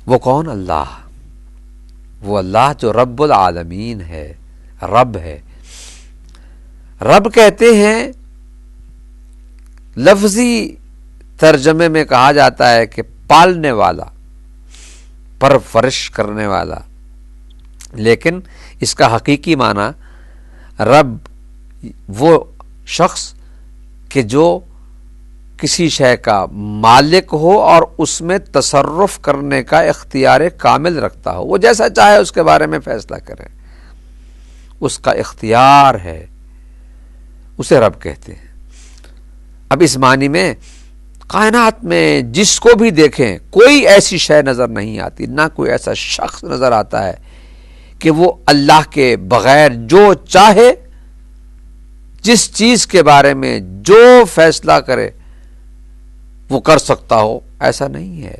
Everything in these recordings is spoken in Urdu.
وہ کون؟ اللہ، وہ اللہ جو رب العالمین ہے، رب ہے۔ رب کہتے ہیں، لفظی ترجمے میں کہا جاتا ہے کہ پالنے والا، پرورش کرنے والا، لیکن اس کا حقیقی معنی رب وہ شخص کہ جو کسی شے کا مالک ہو اور اس میں تصرف کرنے کا اختیار کامل رکھتا ہو، وہ جیسا چاہے اس کے بارے میں فیصلہ کرے، اس کا اختیار ہے، اسے رب کہتے ہیں۔ اب اس معنی میں کائنات میں جس کو بھی دیکھیں کوئی ایسی شے نظر نہیں آتی، نہ کوئی ایسا شخص نظر آتا ہے کہ وہ اللہ کے بغیر جو چاہے، جس چیز کے بارے میں جو فیصلہ کرے وہ کر سکتا ہو، ایسا نہیں ہے۔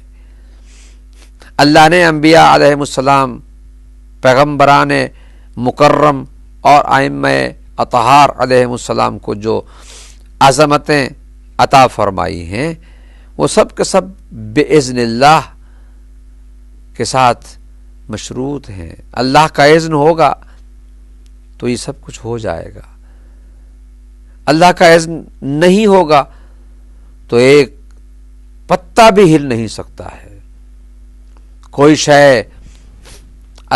اللہ نے انبیاء علیہ السلام، پیغمبران مکرم اور ائمہ اطہار علیہ السلام کو جو عظمتیں عطا فرمائی ہیں، وہ سب کے سب بِإِذْنِ اللہ کے ساتھ مشروط ہیں۔ اللہ کا اذن ہوگا تو یہ سب کچھ ہو جائے گا، اللہ کا اذن نہیں ہوگا تو ایک پتا بھی ہل نہیں سکتا ہے۔ کوئی شے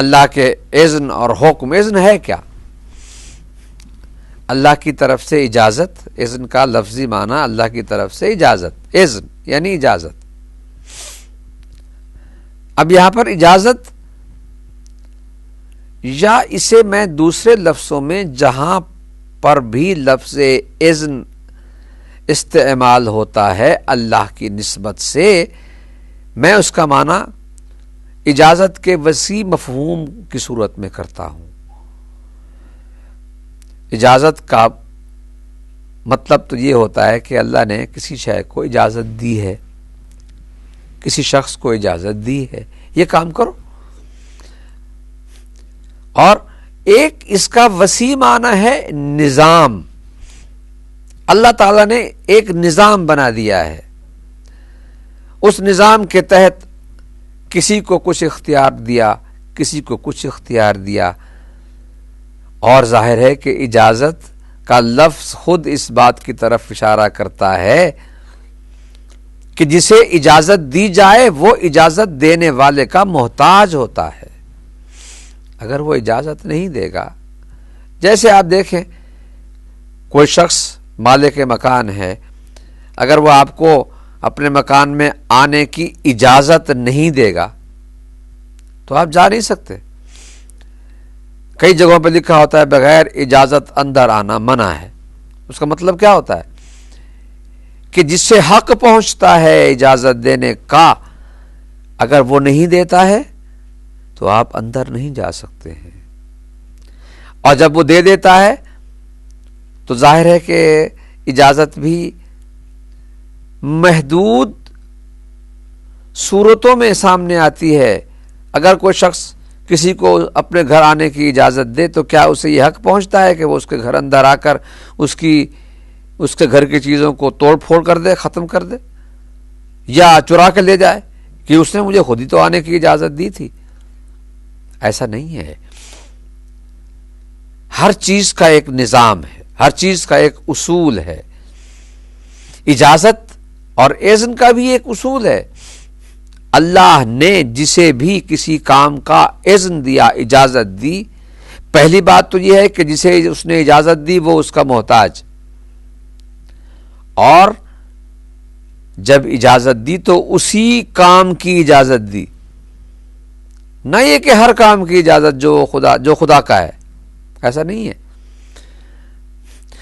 اللہ کے اذن اور حکم، اذن ہے کیا؟ اللہ کی طرف سے اجازت، اذن کا لفظی معنی اللہ کی طرف سے اجازت، اذن یعنی اجازت۔ اب یہاں پر اجازت، یا اسے میں دوسرے لفظوں میں جہاں پر بھی لفظ اذن استعمال ہوتا ہے اللہ کی نسبت سے، میں اس کا معنی اجازت کے وسیع مفہوم کی صورت میں کرتا ہوں۔ اجازت کا مطلب تو یہ ہوتا ہے کہ اللہ نے کسی شے کو اجازت دی ہے، کسی شخص کو اجازت دی ہے، یہ کام کرو۔ اور ایک اس کا وسیع معنی ہے نظام۔ اللہ تعالیٰ نے ایک نظام بنا دیا ہے، اس نظام کے تحت کسی کو کچھ اختیار دیا، کسی کو کچھ اختیار دیا، اور ظاہر ہے کہ اجازت کا لفظ خود اس بات کی طرف اشارہ کرتا ہے کہ جسے اجازت دی جائے وہ اجازت دینے والے کا محتاج ہوتا ہے۔ اگر وہ اجازت نہیں دے گا، جیسے آپ دیکھیں کوئی شخص مالک مکان ہے، اگر وہ آپ کو اپنے مکان میں آنے کی اجازت نہیں دے گا تو آپ جا نہیں سکتے۔ کئی جگہوں پہ لکھا ہوتا ہے بغیر اجازت اندر آنا منع ہے۔ اس کا مطلب کیا ہوتا ہے کہ جس سے حق پہنچتا ہے اجازت دینے کا، اگر وہ نہیں دیتا ہے تو آپ اندر نہیں جا سکتے ہیں، اور جب وہ دے دیتا ہے تو ظاہر ہے کہ اجازت بھی محدود صورتوں میں سامنے آتی ہے۔ اگر کوئی شخص کسی کو اپنے گھر آنے کی اجازت دے تو کیا اسے یہ حق پہنچتا ہے کہ وہ اس کے گھر اندر آ کر اس کے گھر کی چیزوں کو توڑ پھوڑ کر دے، ختم کر دے، یا چرا کے لے جائے کہ اس نے مجھے خود ہی تو آنے کی اجازت دی تھی؟ ایسا نہیں ہے۔ ہر چیز کا ایک نظام ہے، ہر چیز کا ایک اصول ہے۔ اجازت اور اذن کا بھی ایک اصول ہے۔ اللہ نے جسے بھی کسی کام کا اذن دیا، اجازت دی، پہلی بات تو یہ ہے کہ جسے اس نے اجازت دی وہ اس کا محتاج، اور جب اجازت دی تو اسی کام کی اجازت دی، نہ یہ کہ ہر کام کی اجازت جو خدا کا ہے، ایسا نہیں ہے۔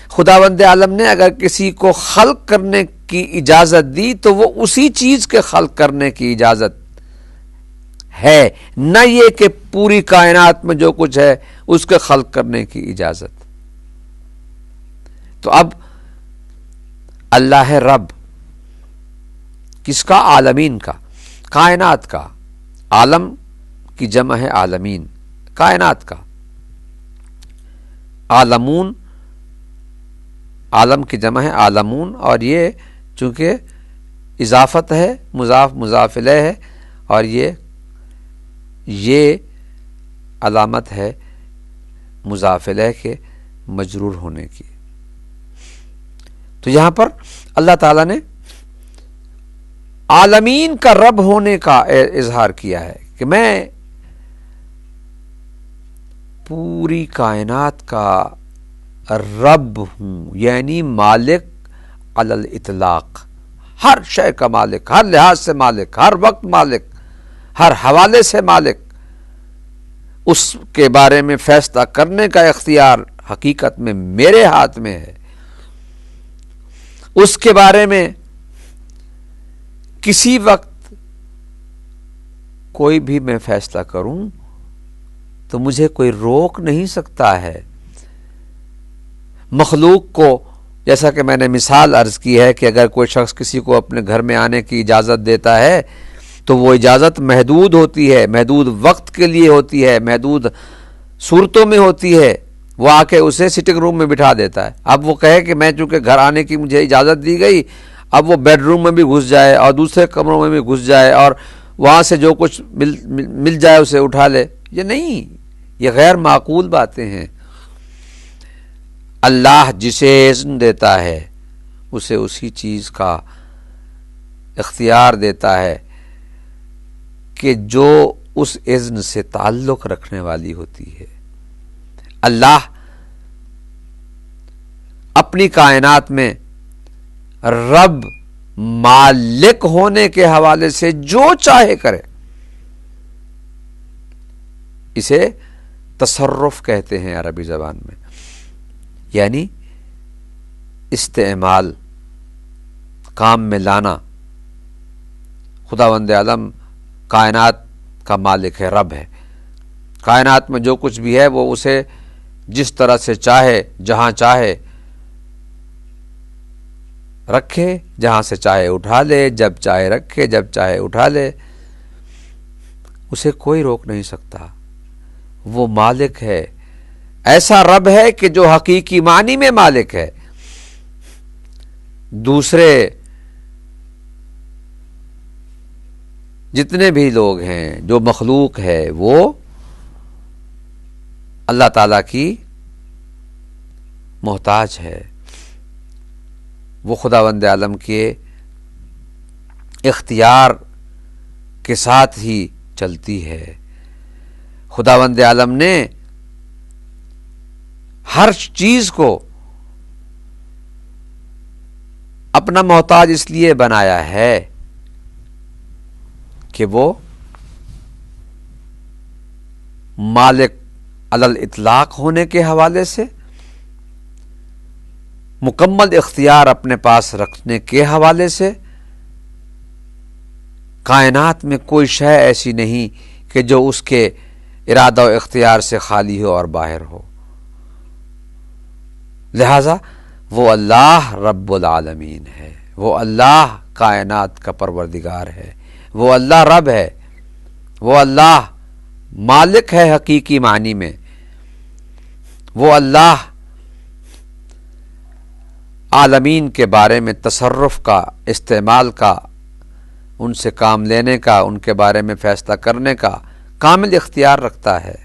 خداوند عالم نے اگر کسی کو خلق کرنے کی اجازت دی تو وہ اسی چیز کے خلق کرنے کی اجازت ہے، نہ یہ کہ پوری کائنات میں جو کچھ ہے اس کے خلق کرنے کی اجازت۔ تو اب اللہ ہے رب، کس کا؟ عالمین کا، کائنات کا۔ عالم کی جمع ہے عالمین، کائنات کا۔ عالمون، عالم کی جمع ہے عالمون، اور یہ چونکہ اضافت ہے، مضاف مضاف الیہ ہے، اور یہ یہ علامت ہے مضاف الیہ کے مجرور ہونے کی۔ تو یہاں پر اللہ تعالیٰ نے عالمین کا رب ہونے کا اظہار کیا ہے کہ میں پوری کائنات کا رب ہوں، یعنی مالک علی الاطلاق، ہر شے کا مالک، ہر لحاظ سے مالک، ہر وقت مالک، ہر حوالے سے مالک۔ اس کے بارے میں فیصلہ کرنے کا اختیار حقیقت میں میرے ہاتھ میں ہے۔ اس کے بارے میں کسی وقت کوئی بھی میں فیصلہ کروں تو مجھے کوئی روک نہیں سکتا ہے۔ مخلوق کو، جیسا کہ میں نے مثال عرض کی ہے کہ اگر کوئی شخص کسی کو اپنے گھر میں آنے کی اجازت دیتا ہے تو وہ اجازت محدود ہوتی ہے، محدود وقت کے لیے ہوتی ہے، محدود صورتوں میں ہوتی ہے۔ وہ آ کے اسے سٹنگ روم میں بٹھا دیتا ہے۔ اب وہ کہے کہ میں چونکہ گھر آنے کی مجھے اجازت دی گئی، اب وہ بیڈ روم میں بھی گھس جائے اور دوسرے کمروں میں بھی گھس جائے اور وہاں سے جو کچھ مل جائے اسے اٹھا لے، یہ نہیں، یہ غیر معقول باتیں ہیں۔ اللہ جسے اذن دیتا ہے اسے اسی چیز کا اختیار دیتا ہے کہ جو اس اذن سے تعلق رکھنے والی ہوتی ہے۔ اللہ اپنی کائنات میں رب مالک ہونے کے حوالے سے جو چاہے کرے، اسے تصرف کہتے ہیں عربی زبان میں، یعنی استعمال، کام میں لانا۔ خداوند عالم کائنات کا مالک ہے، رب ہے۔ کائنات میں جو کچھ بھی ہے وہ اسے جس طرح سے چاہے، جہاں چاہے رکھے، جہاں سے چاہے اٹھا لے، جب چاہے رکھے، جب چاہے اٹھا لے، اسے کوئی روک نہیں سکتا۔ وہ مالک ہے، ایسا رب ہے کہ جو حقیقی معنی میں مالک ہے۔ دوسرے جتنے بھی لوگ ہیں، جو مخلوق ہے، وہ اللہ تعالیٰ کی محتاج ہے، وہ خداوند عالم کے اختیار کے ساتھ ہی چلتی ہے۔ خداوند عالم نے ہر چیز کو اپنا محتاج اس لیے بنایا ہے کہ وہ مالک علی الاطلاق ہونے کے حوالے سے، مکمل اختیار اپنے پاس رکھنے کے حوالے سے، کائنات میں کوئی شے ایسی نہیں کہ جو اس کے ارادہ و اختیار سے خالی ہو اور باہر ہو۔ لہذا وہ اللہ رب العالمین ہے، وہ اللہ کائنات کا پروردگار ہے، وہ اللہ رب ہے، وہ اللہ مالک ہے حقیقی معنی میں، وہ اللہ عالمین کے بارے میں تصرف کا، استعمال کا، ان سے کام لینے کا، ان کے بارے میں فیصلہ کرنے کا کامل اختیار رکھتا ہے۔